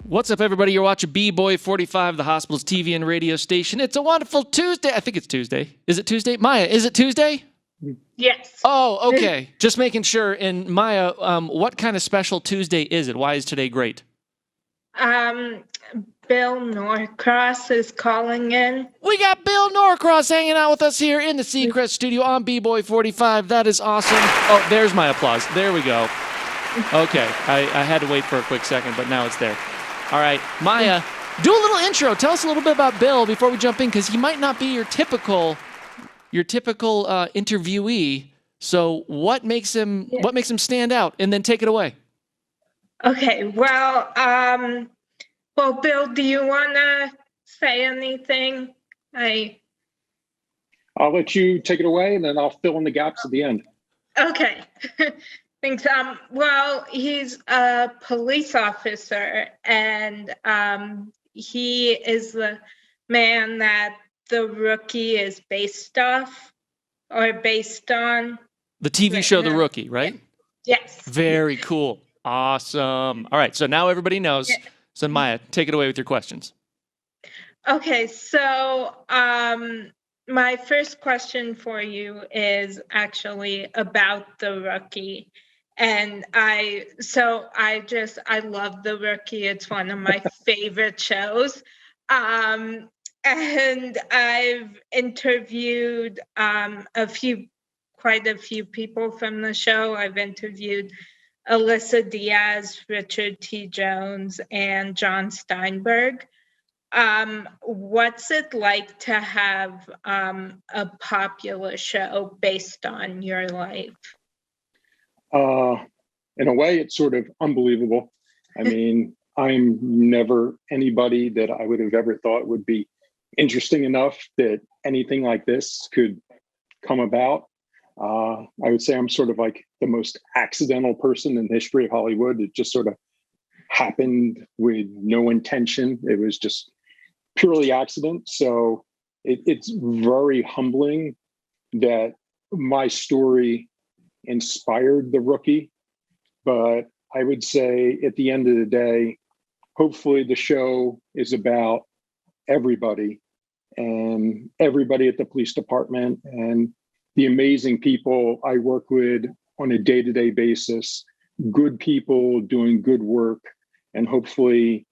What's up, everybody? You're watching B-Boy 45, the hospital's TV and radio station. It's a wonderful Tuesday. I think it's Tuesday. Is it Tuesday? Maya, is it Tuesday? Yes. Oh, okay. Just making sure. And Maya, what kind of special Tuesday is it? Why is today great? Bill Norcross is calling in. We got Bill Norcross hanging out with us here in the Seacrest studio on B-Boy 45. That is awesome. Oh, there's my applause. There we go. Okay. I had to wait for a quick second, but now it's there. All right. Maya, do a little intro. Tell us a little bit about Bill before we jump in, because he might not be your typical interviewee. So what makes him stand out? And then take it away. Okay. Well, Bill, do you want to say anything? I'll let you take it away, and then I'll fill in the gaps at the end. Okay. Thanks. Well, he's a police officer, and he is the man that The Rookie is based on. The TV show The Rookie, right? Yes. Very cool. Awesome. All right. So now everybody knows. Yeah. So Maya, take it away with your questions. Okay. So my first question for you is actually about The Rookie. And I love The Rookie. It's one of my favorite shows. And I've interviewed quite a few people from the show. I've interviewed Alyssa Diaz, Richard T. Jones, and John Steinberg. What's it like to have a popular show based on your life? In a way, it's sort of unbelievable. I mean, I'm never anybody that I would have ever thought would be interesting enough that anything like this could come about. I would say I'm sort of like the most accidental person in the history of Hollywood. It just sort of happened with no intention. It was just purely accident. So it's very humbling that my story inspired The Rookie. But I would say at the end of the day, hopefully the show is about everybody and everybody at the police department and the amazing people I work with on a day-to-day basis, good people doing good work. And hopefully,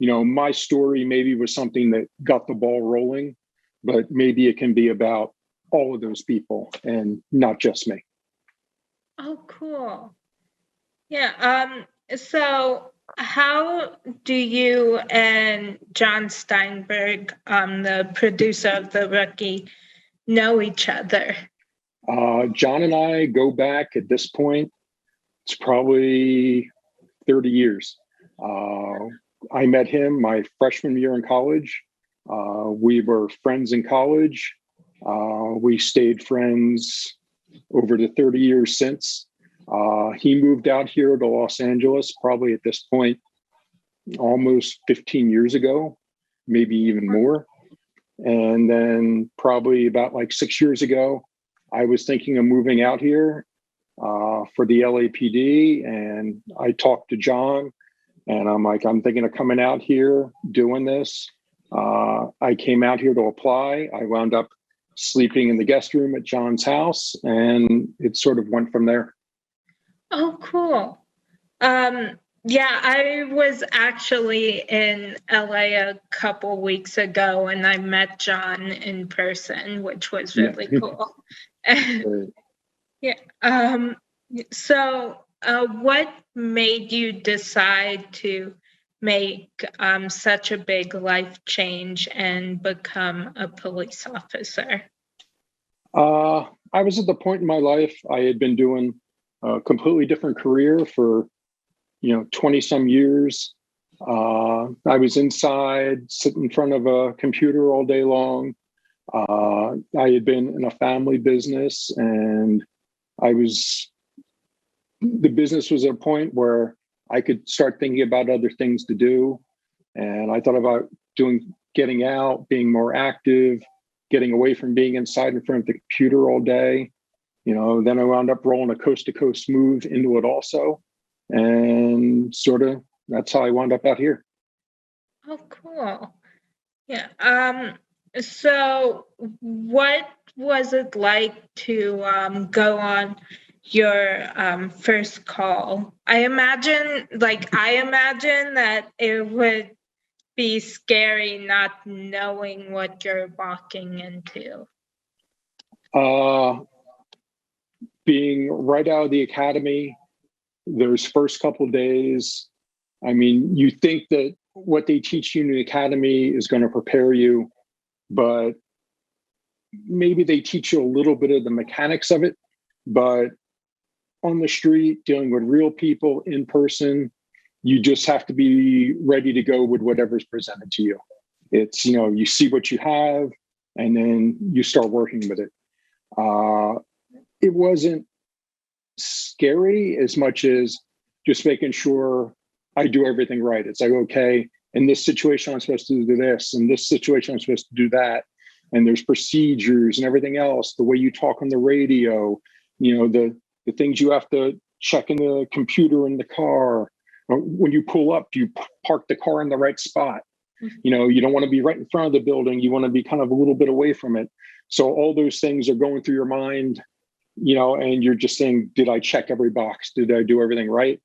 my story maybe was something that got the ball rolling, but maybe it can be about all of those people and not just me. Oh, cool. Yeah. So how do you and John Steinberg, the producer of The Rookie, know each other? John and I go back at this point, it's probably 30 years. I met him my freshman year in college. We were friends in college. We stayed friends over the 30 years since. He moved out here to Los Angeles, probably at this point, almost 15 years ago, maybe even more. And then probably about like 6 years ago, I was thinking of moving out here for the LAPD. And I talked to John and I'm like, I'm thinking of coming out here, doing this. I came out here to apply. I wound up sleeping in the guest room at John's house, and it sort of went from there. Oh, cool. Yeah, I was actually in LA a couple weeks ago and I met John in person, which was really cool. Yeah. So what made you decide to make such a big life change and become a police officer? I was at the point in my life, I had been doing a completely different career for 20 some years. I was inside, sitting in front of a computer all day long. I had been in a family business, and the business was at a point where I could start thinking about other things to do. And I thought about getting out, being more active, getting away from being inside in front of the computer all day. Then I wound up rolling a coast to coast move into it also. And sort of that's how I wound up out here. Oh, cool. Yeah. So what was it like to go on your first call? I imagine that it would be scary not knowing what you're walking into. Being right out of the academy, those first couple of days, I mean, you think that what they teach you in the academy is going to prepare you, but maybe they teach you a little bit of the mechanics of it. But on the street, dealing with real people in person, you just have to be ready to go with whatever's presented to you. It's, you see what you have and then you start working with it. It wasn't scary as much as just making sure I do everything right. It's like, okay, in this situation, I'm supposed to do this. In this situation, I'm supposed to do that. And there's procedures and everything else, the way you talk on the radio, the things you have to check in the computer in the car. When you pull up, do you park the car in the right spot? You don't want to be right in front of the building. You want to be kind of a little bit away from it. So all those things are going through your mind, and you're just saying, did I check every box? Did I do everything right?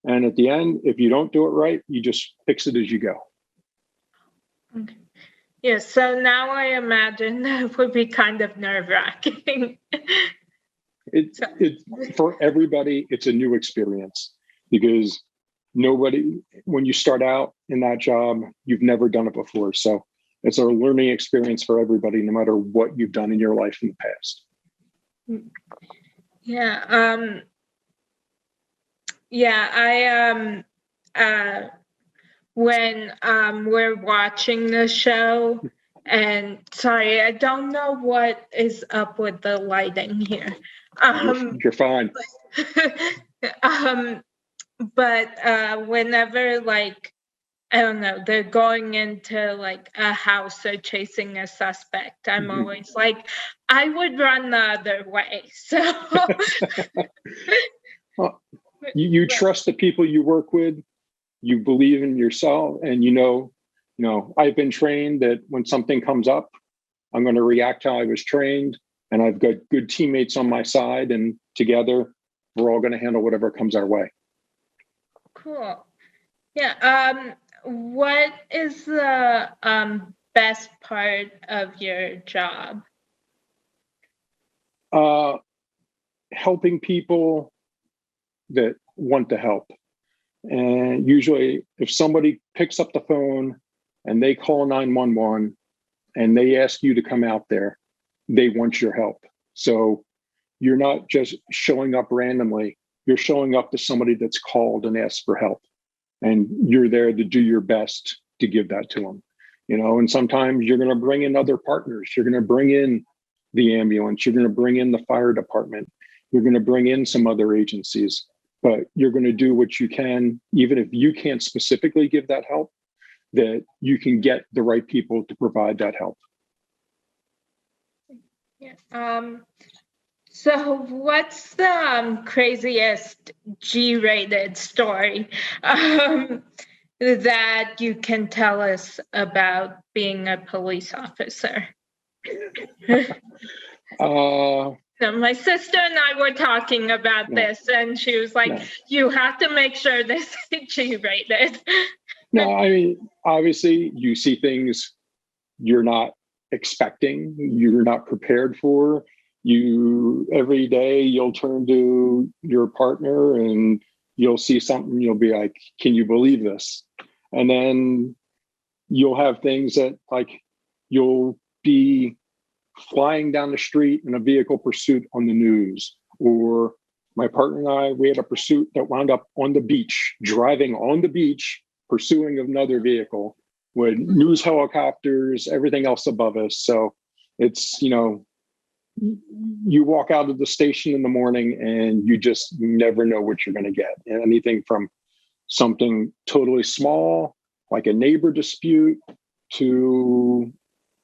And at the end, if you don't do it right, you just fix it as you go. Okay. Yeah, so now I imagine that would be kind of nerve-wracking. For everybody, it's a new experience because when you start out in that job, you've never done it before. So it's a learning experience for everybody, no matter what you've done in your life in the past. Yeah. When we're watching the show, and sorry, I don't know what is up with the lighting here. You're fine. But whenever, like, I don't know, they're going into like a house or chasing a suspect, I'm always like, I would run the other way. So well, you trust the people you work with, you believe in yourself, and I've been trained that when something comes up, I'm going to react how I was trained, and I've got good teammates on my side, and together we're all going to handle whatever comes our way. Cool. Yeah. What is the best part of your job? Helping people that want to help. And usually if somebody picks up the phone and they call 911 and they ask you to come out there, they want your help. So you're not just showing up randomly, you're showing up to somebody that's called and asked for help. And you're there to do your best to give that to them. And sometimes you're going to bring in other partners. You're going to bring in the ambulance. You're going to bring in the fire department. You're going to bring in some other agencies. But you're going to do what you can, even if you can't specifically give that help, that you can get the right people to provide that help. Yeah. So what's the craziest G-rated story that you can tell us about being a police officer? So my sister and I were talking about this, and she was like, you have to make sure this is G-rated. No, I mean, obviously you see things you're not expecting, you're not prepared for. Every day you'll turn to your partner and you'll see something, you'll be like, can you believe this? And then you'll have things that, like, you'll be flying down the street in a vehicle pursuit on the news, or my partner and I, we had a pursuit that wound up on the beach, driving on the beach, pursuing another vehicle with news helicopters, everything else above us. So it's, you walk out of the station in the morning and you just never know what you're going to get. And anything from something totally small, like a neighbor dispute, to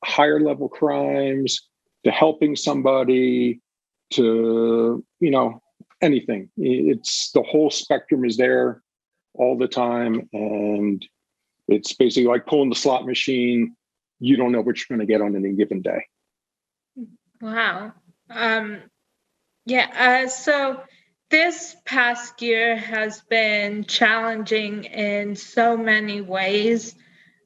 higher level crimes, to helping somebody, to, anything. It's the whole spectrum is there all the time. And It's basically like pulling the slot machine. You don't know what you're going to get on any given day. Wow. So this past year has been challenging in so many ways.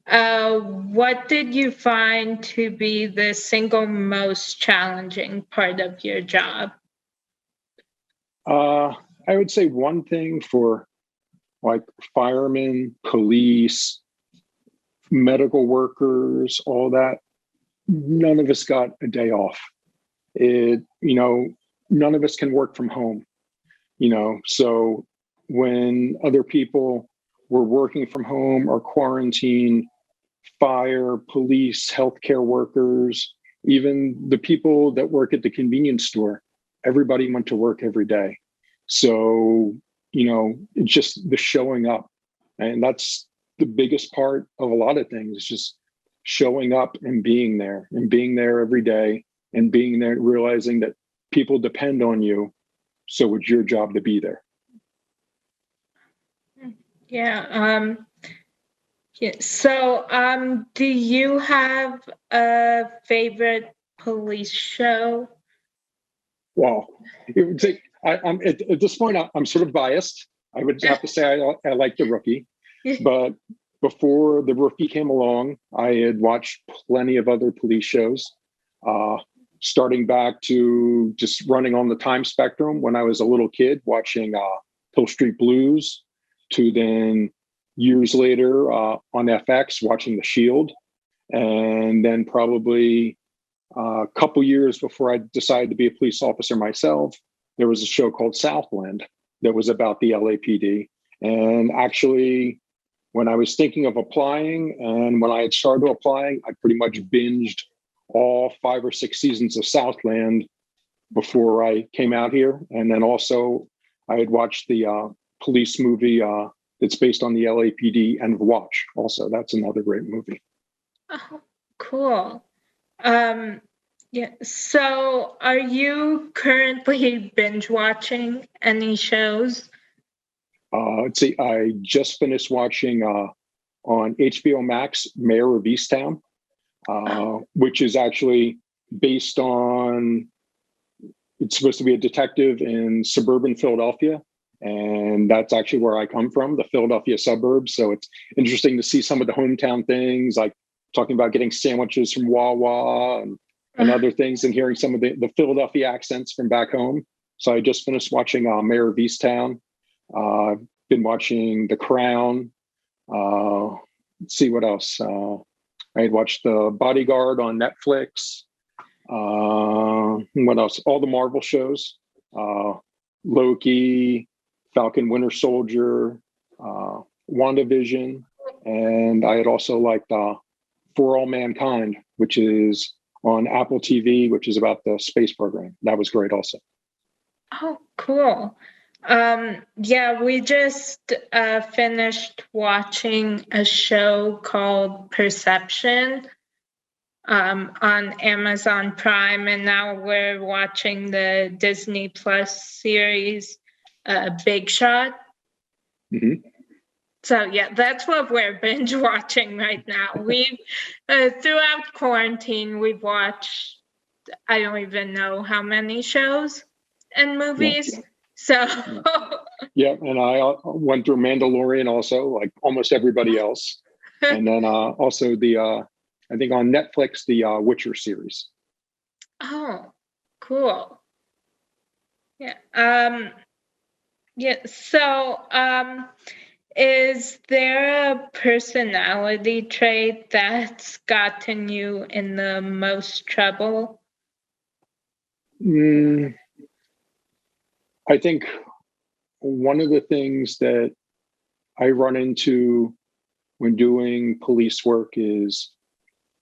What did you find to be the single most challenging part of your job? I would say one thing for like firemen, police, medical workers, all that, none of us got a day off. None of us can work from home, so when other people were working from home or quarantine, fire, police, healthcare workers, even the people that work at the convenience store, everybody went to work every day. So, it's just the showing up. And that's the biggest part of a lot of things, is just showing up and being there every day, and being there, realizing that people depend on you. So it's your job to be there. Yeah. So, do you have a favorite police show? Well, it would take, I'm at this point, I'm sort of biased. I would have to say I like The Rookie, but before The Rookie came along, I had watched plenty of other police shows, starting back to just running on the time spectrum when I was a little kid, watching Hill Street Blues, to then years later on FX watching The Shield, and then probably a couple years before I decided to be a police officer myself, there was a show called Southland that was about the LAPD. And actually, when I was thinking of applying and when I had started applying, I pretty much binged all 5 or 6 seasons of Southland before I came out here. And then also I had watched the police movie that's based on the LAPD, End of Watch. Also, that's another great movie. Oh, cool. So are you currently binge watching any shows? Let's see, I just finished watching on HBO Max, Mayor of Easttown, which is actually based on, it's supposed to be a detective in suburban Philadelphia. And that's actually where I come from, the Philadelphia suburbs. So it's interesting to see some of the hometown things, like talking about getting sandwiches from Wawa and other things, and hearing some of the Philadelphia accents from back home. So I just finished watching Mayor of Easttown. Been watching The Crown. Let's see what else. I had watched The Bodyguard on Netflix. What else? All the Marvel shows. Loki, Falcon Winter Soldier, WandaVision. And I had also liked For All Mankind, which is on Apple TV, which is about the space program. That was great also. Oh, cool. We just finished watching a show called Perception on Amazon Prime, and now we're watching the Disney Plus series Big Shot. Mm-hmm. So that's what we're binge watching right now. We've throughout quarantine, we've watched, I don't even know how many shows and movies. So and I went through Mandalorian also, like almost everybody else. And then also the I think on Netflix, the Witcher series. Oh, cool. So is there a personality trait that's gotten you in the most trouble? I think one of the things that I run into when doing police work is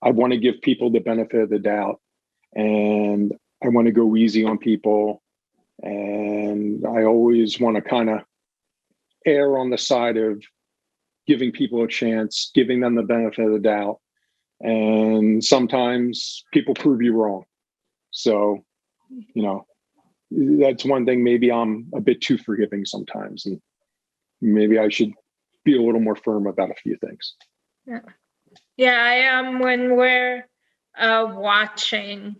I want to give people the benefit of the doubt, and I want to go easy on people. And I always want to kind of err on the side of giving people a chance, giving them the benefit of the doubt. And sometimes people prove you wrong. So, that's one thing. Maybe I'm a bit too forgiving sometimes, and maybe I should be a little more firm about a few things. Yeah, yeah, I am when we're watching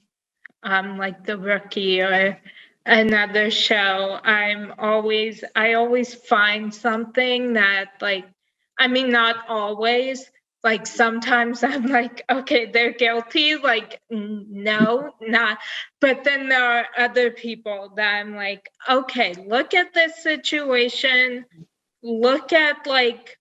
like The Rookie or another show, I always find something that like, I mean, not always, like sometimes I'm like, okay, they're guilty, like, no, not, but then there are other people that I'm like, okay, look at this situation, look at like,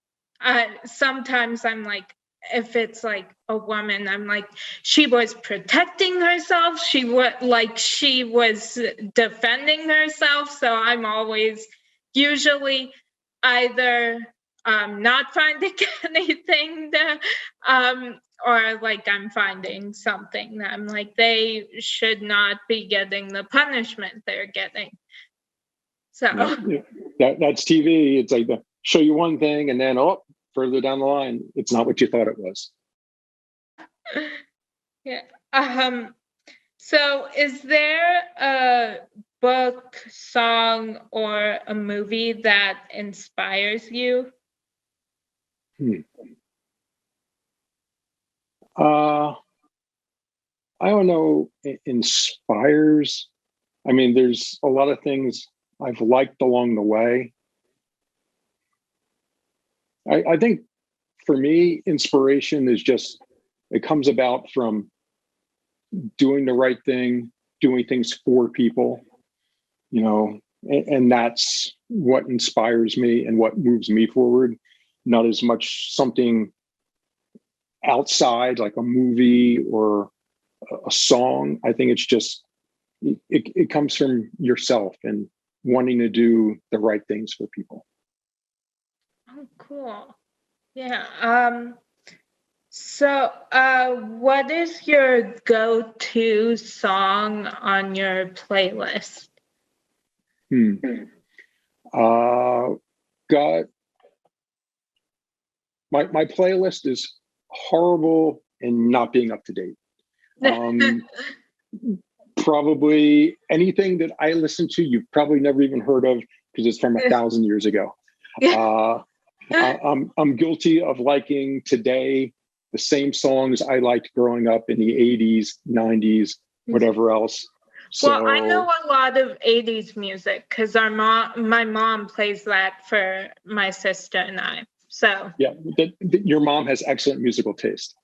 sometimes I'm like, if it's like a woman, I'm like, she was protecting herself, she was defending herself, so I'm always usually either not finding anything or like I'm finding something that I'm like, they should not be getting the punishment they're getting. So That's TV. It's like they show you one thing, and then further down the line, it's not what you thought it was. yeah. So is there a book, song, or a movie that inspires you? I don't know. Inspires. I mean, there's a lot of things I've liked along the way. I think for me, inspiration is just, it comes about from doing the right thing, doing things for people, and that's what inspires me and what moves me forward. Not as much something outside like a movie or a song. I think it's just, it comes from yourself and wanting to do the right things for people. Oh, cool. Yeah. So, what is your go-to song on your playlist? God, my playlist is horrible and not being up to date. Probably anything that I listen to, you've probably never even heard of because it's from 1,000 years ago. I'm guilty of liking today the same songs I liked growing up in the 80s, 90s, whatever else. So, well, I know a lot of 80s music because my mom plays that for my sister and I. So yeah, your mom has excellent musical taste.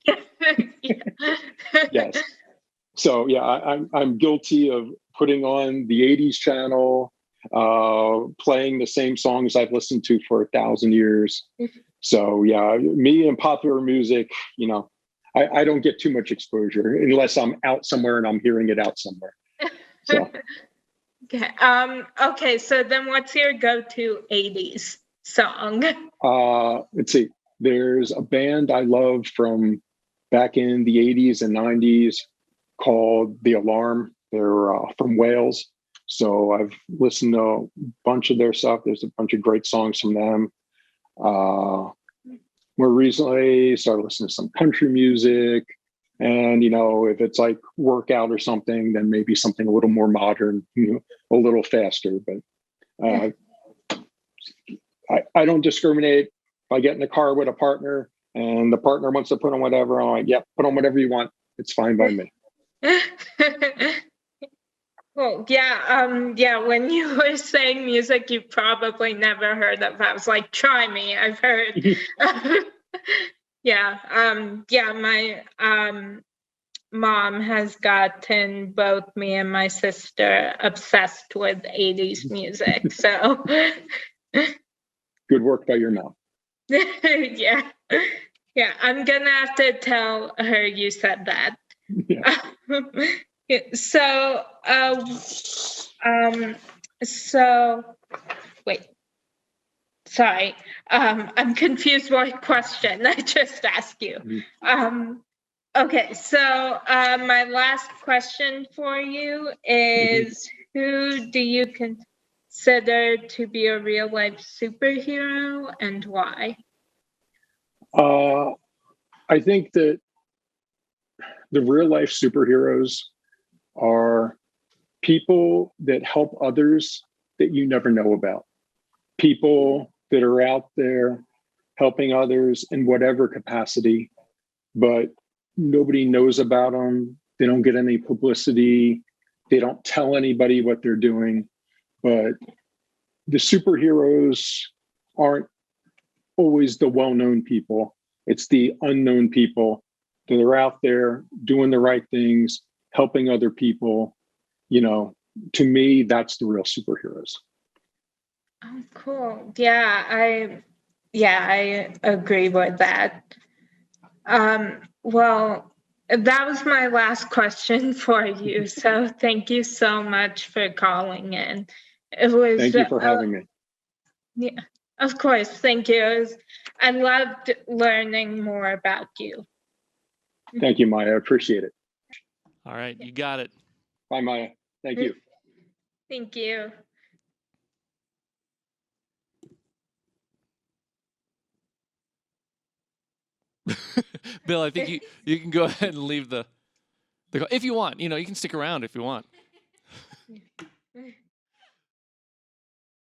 Yes. So yeah, I'm guilty of putting on the 80s channel, playing the same songs I've listened to for 1,000 years. So yeah, me and popular music, I don't get too much exposure unless I'm out somewhere and I'm hearing it out somewhere. So okay. Okay, so then what's your go-to 80s song? Let's see. There's a band I love from back in the 80s and 90s called The Alarm. They're from Wales. So I've listened to a bunch of their stuff. There's a bunch of great songs from them. More recently, started listening to some country music. And, if it's like workout or something, then maybe something a little more modern, a little faster. But I don't discriminate. If I get in the car with a partner and the partner wants to put on whatever, I'm like, yeah, put on whatever you want. It's fine by me. Well, yeah, when you were saying music you probably never heard of, I was like, try me, I've heard. Yeah, my mom has gotten both me and my sister obsessed with 80s music, so. Good work by your mom. Yeah, I'm gonna have to tell her you said that. Yeah. So wait, sorry, I'm confused what question I just asked you. Okay, so my last question for you is, who do you consider to be a real life superhero and why? I think that the real life superheroes are people that help others that you never know about. People that are out there helping others in whatever capacity, but nobody knows about them. They don't get any publicity. They don't tell anybody what they're doing. But the superheroes aren't always the well-known people. It's the unknown people that are out there doing the right things, helping other people. You know, to me, that's the real superheroes. Oh, cool. Yeah, I agree with that. Well, that was my last question for you. So thank you so much for calling in. It was Thank you for having me. Yeah, of course. Thank you. I loved learning more about you. Thank you, Maya. I appreciate it. All right, you got it. Bye, Maya. Thank you. Thank you. Bill, I think you can go ahead and leave the if you want. You know, you can stick around if you want.